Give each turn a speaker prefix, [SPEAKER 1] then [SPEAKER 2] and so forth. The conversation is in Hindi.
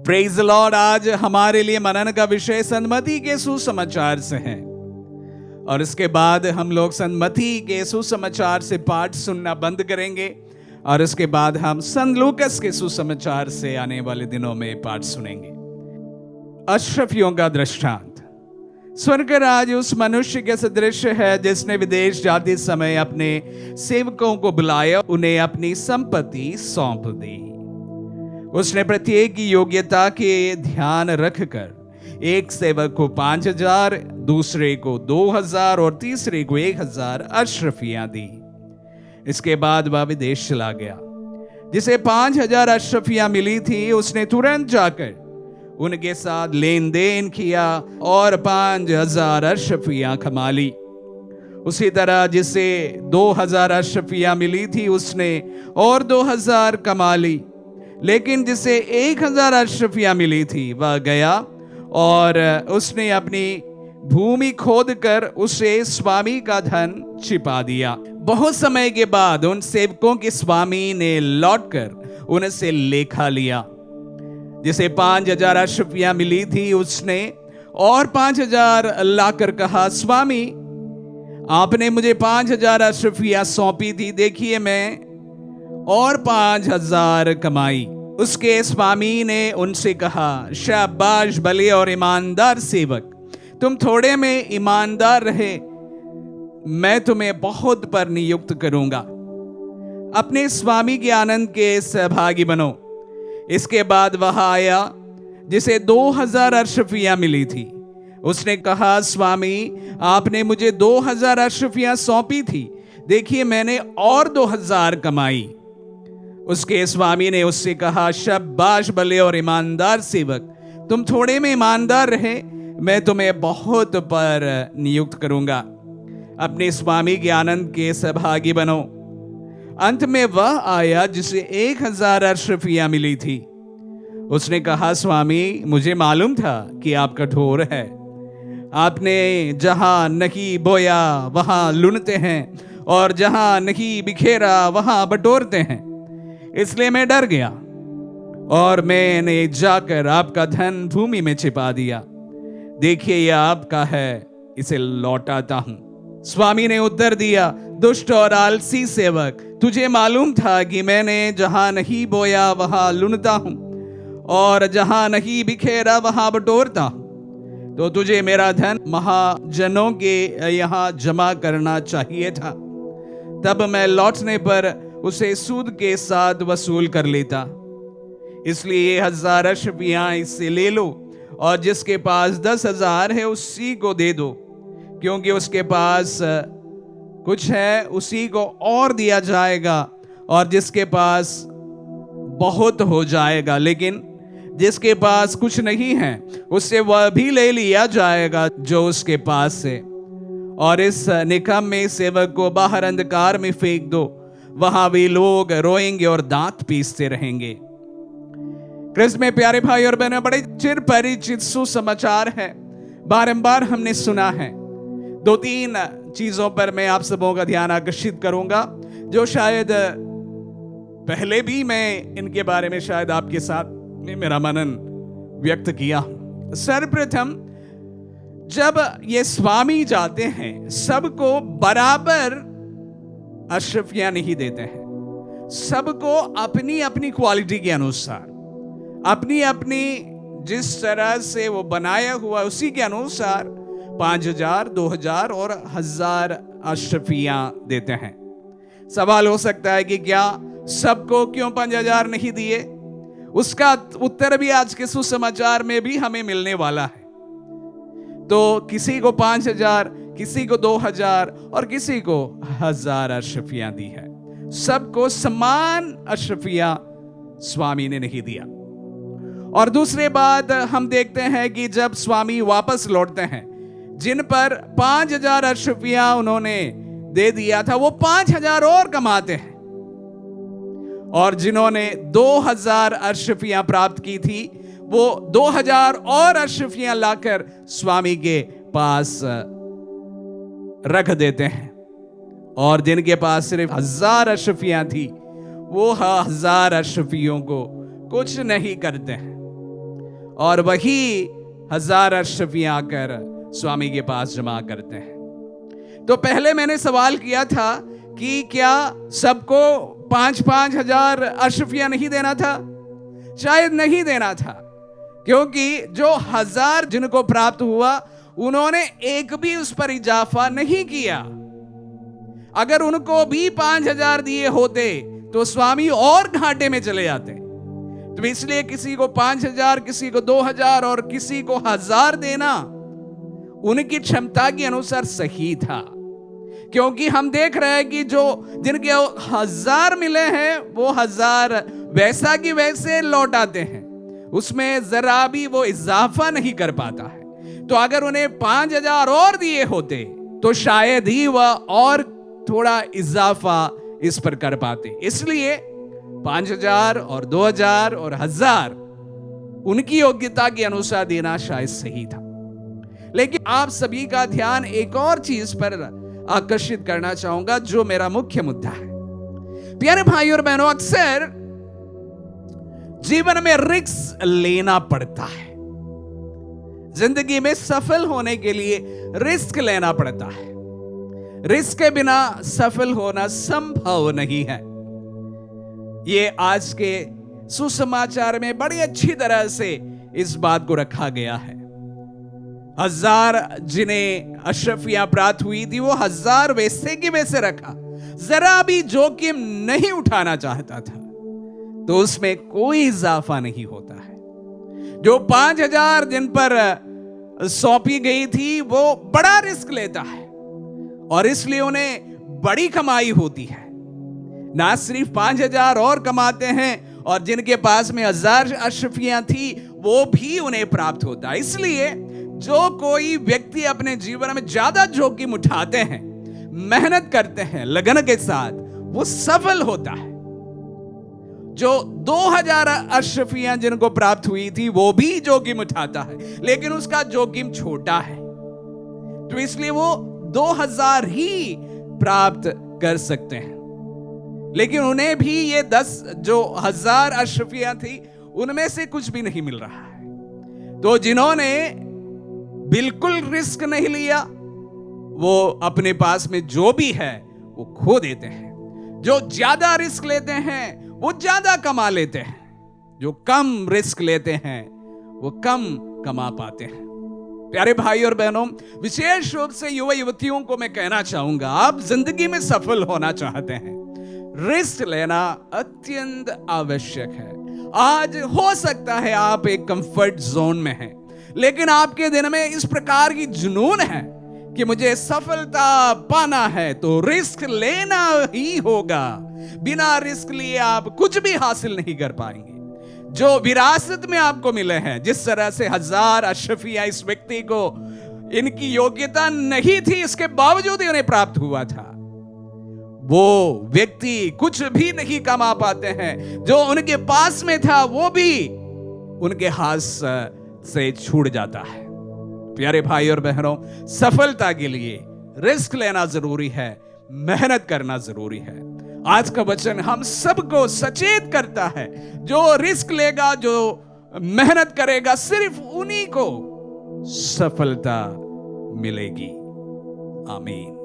[SPEAKER 1] Praise the Lord. आज हमारे लिए मनन का विषय सन्मति के सुसमाचार से है और इसके बाद हम लोग सन्मति के सुसमाचार से पाठ सुनना बंद करेंगे और इसके बाद हम संत लूकस के सुसमाचार से आने वाले दिनों में पाठ सुनेंगे। अशरफियों का दृष्टांत। स्वर्ग राज्य उस मनुष्य के सदृश है जिसने विदेश जाते समय अपने सेवकों को बुलाया, उन्हें अपनी संपत्ति सौंप दी। उसने प्रत्येक की योग्यता के ध्यान रखकर एक सेवक को 5,000, दूसरे को 2,000 और तीसरे को 1,000 अशरफियां दी। इसके बाद वह विदेश चला गया। जिसे 5,000 अशरफियां मिली थी उसने तुरंत जाकर उनके साथ लेन देन किया और 5,000 अशरफियां कमा ली। उसी तरह जिसे 2,000 अशरफियां मिली थी उसने और 2,000 कमा ली। लेकिन जिसे 1,000 अशरफियां मिली थी वह गया और उसने अपनी भूमि खोदकर उसे स्वामी का धन छिपा दिया। बहुत समय के बाद उन सेवकों के स्वामी ने लौटकर उनसे लेखा लिया। जिसे 5,000 अशरफियां मिली थी उसने और 5,000 लाकर कहा, स्वामी आपने मुझे 5,000 अशरफियां सौंपी थी, देखिए मैं और 5,000 कमाई। उसके स्वामी ने उनसे कहा, शाबाश भले और ईमानदार सेवक, तुम थोड़े में ईमानदार रहे, मैं तुम्हें बहुत पर नियुक्त करूंगा। अपने स्वामी के आनंद के सहभागी बनो। इसके बाद वह आया जिसे 2,000 अशरफियां मिली थी। उसने कहा, स्वामी आपने मुझे 2,000 अशरफियां सौंपी थी, देखिए मैंने और 2,000 कमाई। उसके स्वामी ने उससे कहा, शाबाश भले और ईमानदार सेवक, तुम थोड़े में ईमानदार रहे, मैं तुम्हें बहुत पर नियुक्त करूंगा। अपने स्वामी के आनंद के सहभागी बनो। अंत में वह आया जिसे 1,000 अशरफियां मिली थी। उसने कहा, स्वामी मुझे मालूम था कि आप कठोर है, आपने जहां नहीं बोया वहां लुनते हैं और जहां नहीं बिखेरा वहां बटोरते हैं, इसलिए मैं डर गया और मैंने जाकर आपका धन भूमि में छिपा दिया। देखिए यह आपका है, इसे लौटाता हूं। स्वामी ने उत्तर दिया, दुष्ट और आलसी सेवक, तुझे मालूम था कि मैंने जहां नहीं बोया वहां लुनता हूं और जहां नहीं बिखेरा वहां बटोरता हूं, तो तुझे मेरा धन महाजनों के यहां जमा करना चाहिए था। तब मैं लौटने पर उसे सूद के साथ वसूल कर लेता। इसलिए 1,000 अशरफियां इससे ले लो और जिसके पास 10,000 है उसी को दे दो, क्योंकि उसके पास कुछ है उसी को और दिया जाएगा और जिसके पास बहुत हो जाएगा, लेकिन जिसके पास कुछ नहीं है उससे वह भी ले लिया जाएगा जो उसके पास है। और इस निकम्मे सेवक को बाहर अंधकार में फेंक दो, वहां भी लोग रोएंगे और दांत पीसते रहेंगे। क्रिस्त में प्यारे भाई और बहनों, बड़े चिर परिचित सुसमाचार है, बारंबार हमने सुना है। 2-3 चीजों पर मैं आप सबों का ध्यान आकर्षित करूंगा जो शायद पहले भी मैं इनके बारे में शायद आपके साथ में मेरा मनन व्यक्त किया। सर्वप्रथम जब ये स्वामी जाते हैं सबको बराबर अशरफियां नहीं देते हैं, सबको अपनी अपनी क्वालिटी के अनुसार, अपनी अपनी जिस तरह से वो बनाया हुआ उसी के अनुसार 5,000, 2,000 और 1,000 अशरफियां देते हैं। सवाल हो सकता है कि क्या सबको क्यों 5,000 नहीं दिए? उसका उत्तर भी आज के सुसमाचार में भी हमें मिलने वाला है। तो किसी को 5,000, किसी को 2,000 और किसी को 1,000 अशरफियां दी है। सबको समान अशरफियां स्वामी ने नहीं दिया। और दूसरी बात हम देखते हैं कि जब स्वामी वापस लौटते हैं, जिन पर 5,000 अशरफियां उन्होंने दे दिया था वो 5,000 और कमाते हैं, और जिन्होंने 2,000 अशरफियां प्राप्त की थी वो 2,000 और अशरफियां लाकर स्वामी के पास रख देते हैं। और जिनके पास सिर्फ 1,000 अशरफियां थी वो 1,000 अशरफियों को कुछ नहीं करते हैं। और वही 1000 अशरफियां आकर स्वामी के पास जमा करते हैं। तो पहले मैंने सवाल किया था कि क्या सबको 5-5 हजार अशरफियां नहीं देना था? शायद नहीं देना था, क्योंकि जो 1000 जिनको प्राप्त हुआ उन्होंने एक भी उस पर इजाफा नहीं किया। अगर उनको भी 5000 दिए होते तो स्वामी और घाटे में चले जाते। तो इसलिए किसी को 5000, किसी को 2000 और किसी को 1000 देना उनकी क्षमता के अनुसार सही था, क्योंकि हम देख रहे हैं कि जो जिनके 1000 मिले हैं वो 1000 वैसा की वैसे लौटाते हैं, उसमें जरा भी वो इजाफा नहीं कर पाता है। तो अगर उन्हें 5000 और दिए होते तो शायद ही वह और थोड़ा इजाफा इस पर कर पाते। इसलिए 5000 और 2000 और 1000 उनकी योग्यता के अनुसार देना शायद सही था। लेकिन आप सभी का ध्यान एक और चीज पर आकर्षित करना चाहूंगा, जो मेरा मुख्य मुद्दा है। प्यारे भाइयों और बहनों, अक्सर जीवन में रिस्क लेना पड़ता है। जिंदगी में सफल होने के लिए रिस्क लेना पड़ता है। रिस्क के बिना सफल होना संभव नहीं है। ये आज के सुसमाचार में बड़ी अच्छी तरह से इस बात को रखा गया है। 1000 जिन्हें अशरफियां प्राप्त हुई थी वो 1000 वैसे की वैसे रखा, जरा भी जोखिम नहीं उठाना चाहता था, तो उसमें कोई इजाफा नहीं होता है। जो 5000 जिन पर सौंपी गई थी वो बड़ा रिस्क लेता है और इसलिए उन्हें बड़ी कमाई होती है। ना सिर्फ 5000 और कमाते हैं, और जिनके पास में 1000 अशरफियां थी वो भी उन्हें प्राप्त होता है। इसलिए जो कोई व्यक्ति अपने जीवन में ज्यादा जोखिम उठाते हैं, मेहनत करते हैं लगन के साथ, वो सफल होता है। जो 2000 अशरफियां जिनको प्राप्त हुई थी वो भी जोखिम उठाता है, लेकिन उसका जोखिम छोटा है, तो इसलिए वो 2000 ही प्राप्त कर सकते हैं। लेकिन उन्हें भी ये 1000 अशरफियां थी उनमें से कुछ भी नहीं मिल रहा है। तो जिन्होंने बिल्कुल रिस्क नहीं लिया वो अपने पास में जो भी है वो खो देते हैं। जो ज्यादा रिस्क लेते हैं वो ज्यादा कमा लेते हैं, जो कम रिस्क लेते हैं वो कम कमा पाते हैं। प्यारे भाई और बहनों, विशेष रूप से युवा युवतियों को मैं कहना चाहूंगा, आप जिंदगी में सफल होना चाहते हैं, रिस्क लेना अत्यंत आवश्यक है। आज हो सकता है आप एक कंफर्ट जोन में हैं, लेकिन आपके दिन में इस प्रकार की जुनून है कि मुझे सफलता पाना है तो रिस्क लेना ही होगा। बिना रिस्क लिए आप कुछ भी हासिल नहीं कर पाएंगे। जो विरासत में आपको मिले हैं, जिस तरह से 1000 अशरफियां इस व्यक्ति को इनकी योग्यता नहीं थी, इसके बावजूद ही उन्हें प्राप्त हुआ था, वो व्यक्ति कुछ भी नहीं कमा पाते हैं। जो उनके पास में था वो भी उनके हाथ से छूट जाता है। प्यारे भाई और बहनों, सफलता के लिए रिस्क लेना जरूरी है, मेहनत करना जरूरी है। आज का वचन हम सबको सचेत करता है, जो रिस्क लेगा, जो मेहनत करेगा, सिर्फ उन्हीं को सफलता मिलेगी। आमीन।